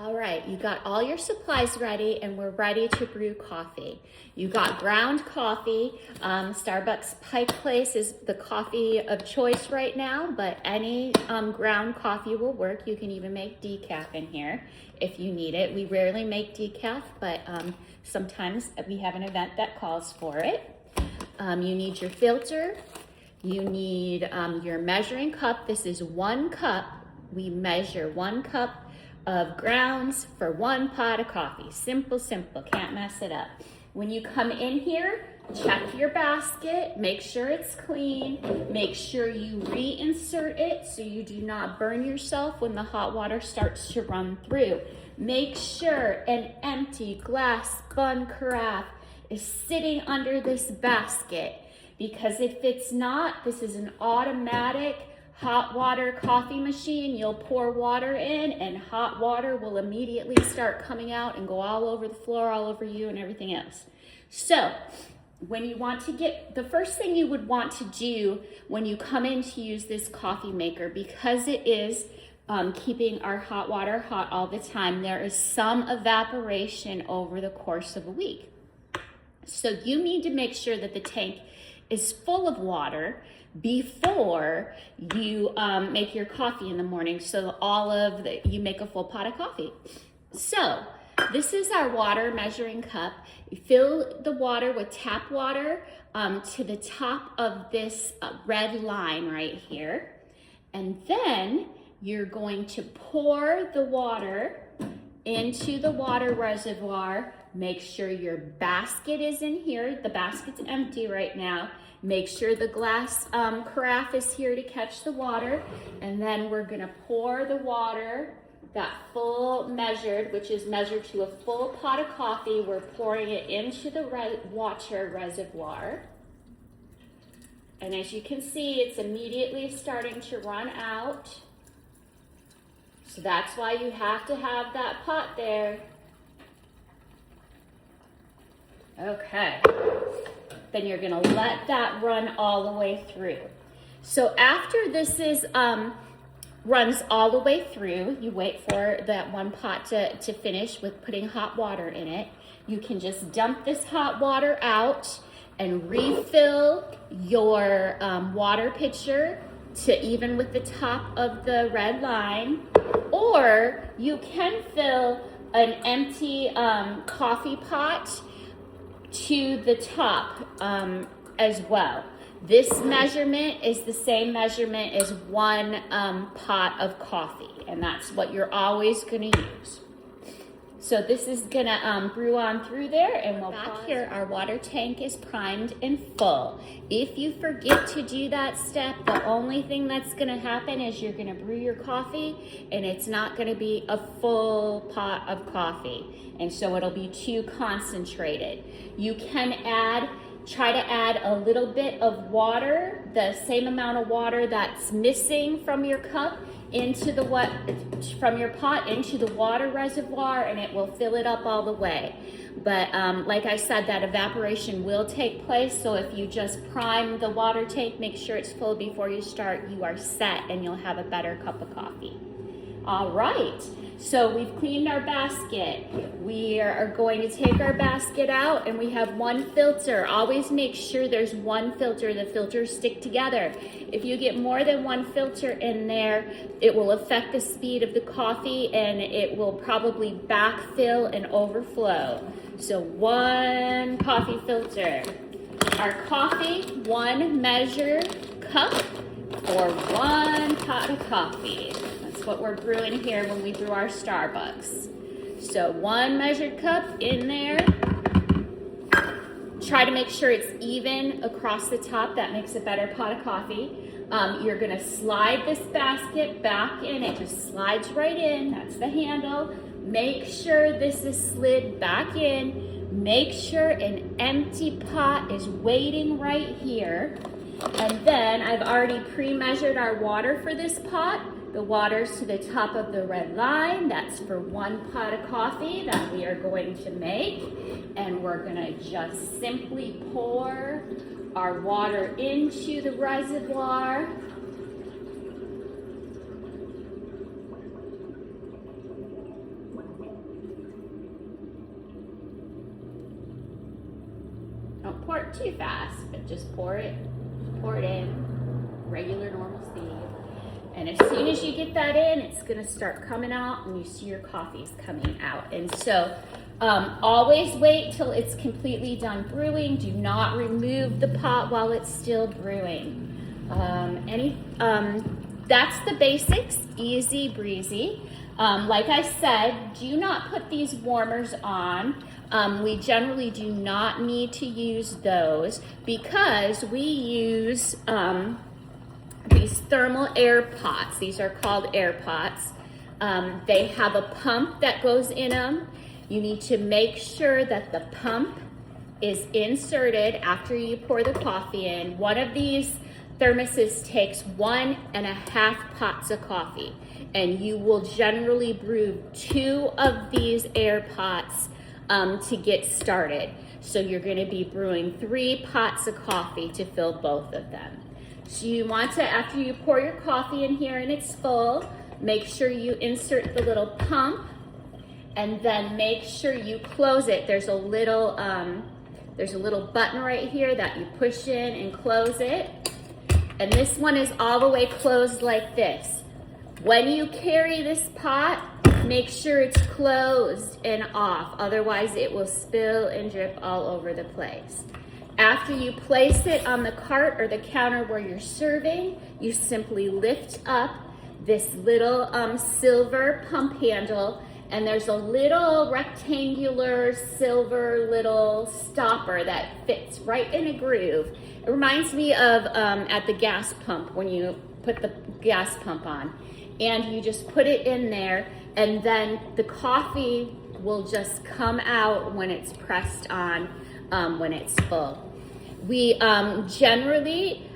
All right, you got all your supplies ready and we're ready to brew coffee. You got ground coffee. Starbucks Pike Place is the coffee of choice right now, but any ground coffee will work. You can even make decaf in here if you need it. We rarely make decaf, but sometimes we have an event that calls for it. You need your filter. You need your measuring cup. This is 1 cup. We measure 1 cup of grounds for 1 pot of coffee. Simple, simple, can't mess it up. When you come in here, check your basket, make sure it's clean, make sure you reinsert it so you do not burn yourself when the hot water starts to run through. Make sure an empty glass bun carafe is sitting under this basket, because if it's not, this is an automatic hot water coffee machine. You'll pour water in and hot water will immediately start coming out and go all over the floor, all over you and everything else. So when you want to get, the first thing you would want to do when you come in to use this coffee maker, because it is keeping our hot water hot all the time, there is some evaporation over the course of a week. So you need to make sure that the tank is full of water before you make your coffee in the morning, so you make a full pot of coffee. So this is our water measuring cup. You fill the water with tap water to the top of this red line right here, and then you're going to pour the water into the water reservoir. Make sure your basket is in here. The basket's empty right now. Make sure the glass carafe is here to catch the water. And then we're gonna pour the water, that full measured, which is measured to a full pot of coffee. We're pouring it into the water reservoir. And as you can see, it's immediately starting to run out. So that's why you have to have that pot there. Okay, then you're gonna let that run all the way through. So after this is runs all the way through, you wait for that 1 pot to finish with putting hot water in it. You can just dump this hot water out and refill your water pitcher to even with the top of the red line, or you can fill an empty coffee pot to the top as well. This measurement is the same measurement as 1 pot of coffee, and that's what you're always gonna use. So this is gonna brew on through there, and we'll back here, our water tank is primed and full. If you forget to do that step, the only thing that's gonna happen is you're gonna brew your coffee and it's not gonna be a full pot of coffee. And so it'll be too concentrated. You can try to add a little bit of water, the same amount of water that's missing from your cup, from your pot into the water reservoir, and it will fill it up all the way. But like I said, that evaporation will take place, so if you just prime the water tank, make sure it's full before you start, you are set and you'll have a better cup of coffee. All right, so we've cleaned our basket. We are going to take our basket out, and we have 1 filter. Always make sure there's 1 filter. The filters stick together. If you get more than 1 filter in there, it will affect the speed of the coffee and it will probably backfill and overflow. So 1 coffee filter. Our coffee, 1 measured cup for 1 pot of coffee. What we're brewing here when we brew our Starbucks. So 1 measured cup in there. Try to make sure it's even across the top. That makes a better pot of coffee. You're gonna slide this basket back in. It just slides right in. That's the handle. Make sure this is slid back in. Make sure an empty pot is waiting right here. And then I've already pre-measured our water for this pot. The water's to the top of the red line. That's for 1 pot of coffee that we are going to make. And we're gonna just simply pour our water into the reservoir. Don't pour it too fast, but just pour it in, regular normal speed. And as soon as you get that in, it's gonna start coming out and you see your coffee's coming out. And so always wait till it's completely done brewing. Do not remove the pot while it's still brewing. That's the basics, easy breezy. Like I said, do not put these warmers on. We generally do not need to use those because we use these thermal air pots. These are called air pots. They have a pump that goes in them. You need to make sure that the pump is inserted after you pour the coffee in. One of these thermoses takes 1.5 pots of coffee, and you will generally brew 2 of these air pots to get started. So you're gonna be brewing 3 pots of coffee to fill both of them. So you want to, after you pour your coffee in here and it's full, make sure you insert the little pump and then make sure you close it. There's a little button right here that you push in and close it. And this one is all the way closed like this. When you carry this pot, make sure it's closed and off, otherwise it will spill and drip all over the place. After you place it on the cart or the counter where you're serving, you simply lift up this little silver pump handle, and there's a little rectangular silver little stopper that fits right in a groove. It reminds me of at the gas pump when you put the gas pump on. And you just put it in there, and then the coffee will just come out when it's pressed on, when it's full. We generally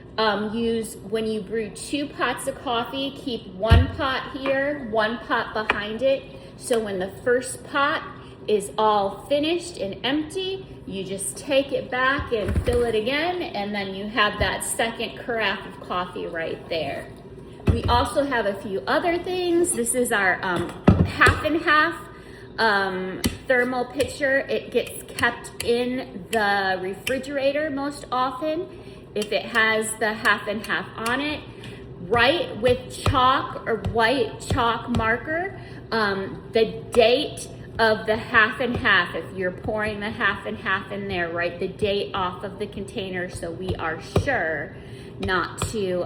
use, when you brew 2 pots of coffee, keep 1 pot here, 1 pot behind it. So when the first pot is all finished and empty, you just take it back and fill it again, and then you have that second carafe of coffee right there. We also have a few other things. This is our half and half thermal pitcher. It gets kept in the refrigerator most often if it has the half and half on it. Write with chalk or white chalk marker the date of the half and half. If you're pouring the half and half in there, write the date off of the container so we are sure not to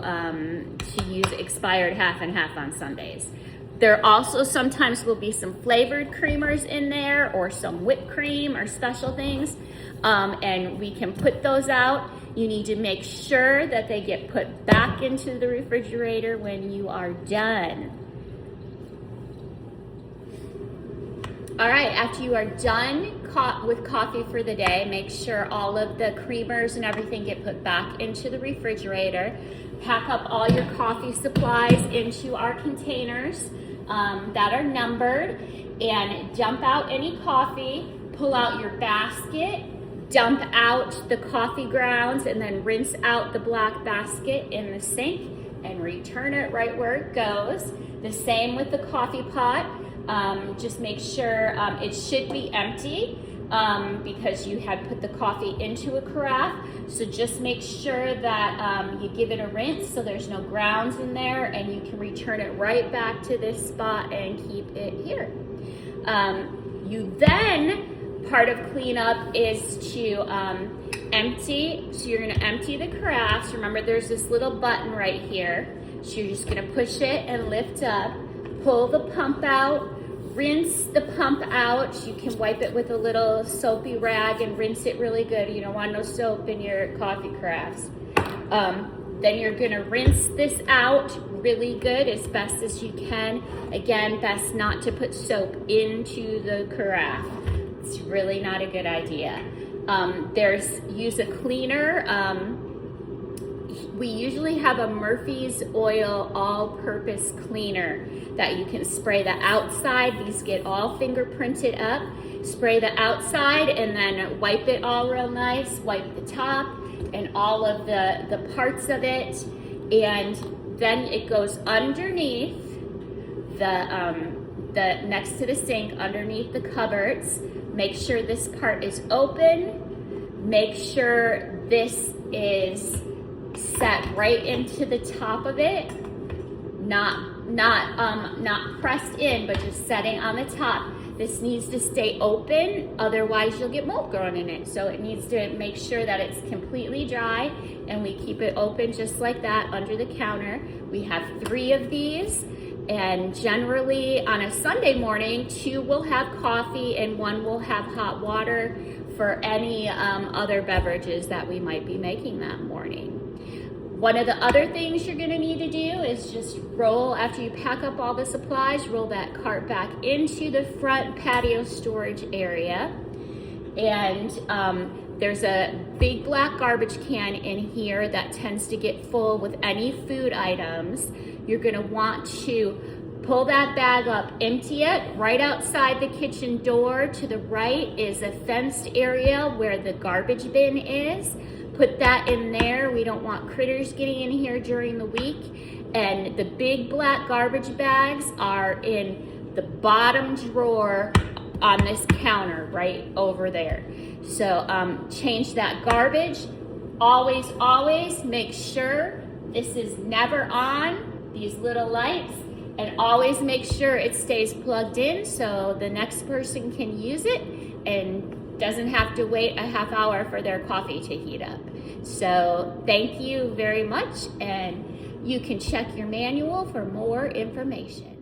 use expired half and half on Sundays. There also sometimes will be some flavored creamers in there or some whipped cream or special things, and we can put those out. You need to make sure that they get put back into the refrigerator when you are done. All right, after you are done with coffee for the day, make sure all of the creamers and everything get put back into the refrigerator. Pack up all your coffee supplies into our containers that are numbered, and dump out any coffee. Pull out your basket, dump out the coffee grounds, and then rinse out the black basket in the sink and return it right where it goes. The same with the coffee pot. Just make sure it should be empty because you had put the coffee into a carafe. So just make sure that you give it a rinse so there's no grounds in there, and you can return it right back to this spot and keep it here. Part of cleanup is to empty. So you're gonna empty the carafes. Remember, there's this little button right here. So you're just gonna push it and lift up, pull the pump out, rinse the pump out. You can wipe it with a little soapy rag and rinse it really good. You don't want no soap in your coffee carafes. Then you're gonna rinse this out really good as best as you can. Again, best not to put soap into the carafe. It's really not a good idea. Use a cleaner. We usually have a Murphy's Oil all-purpose cleaner that you can spray the outside. These get all fingerprinted up. Spray the outside and then wipe it all real nice. Wipe the top and all of the parts of it. And then it goes underneath the next to the sink, underneath the cupboards. Make sure this part is open. Make sure this is set right into the top of it, not pressed in, but just setting on the top. This needs to stay open, otherwise you'll get mold growing in it. So it needs to make sure that it's completely dry, and we keep it open just like that under the counter. We have 3 of these, and generally on a Sunday morning, 2 will have coffee and 1 will have hot water for any other beverages that we might be making that morning. One of the other things you're gonna need to do is just roll, after you pack up all the supplies, roll that cart back into the front patio storage area. And there's a big black garbage can in here that tends to get full with any food items. You're gonna want to pull that bag up, empty it. Right outside the kitchen door to the right is a fenced area where the garbage bin is. Put that in there. We don't want critters getting in here during the week. And the big black garbage bags are in the bottom drawer on this counter right over there. So change that garbage. Always make sure this is never on, these little lights, and always make sure it stays plugged in so the next person can use it and doesn't have to wait a half hour for their coffee to heat up. So thank you very much, and you can check your manual for more information.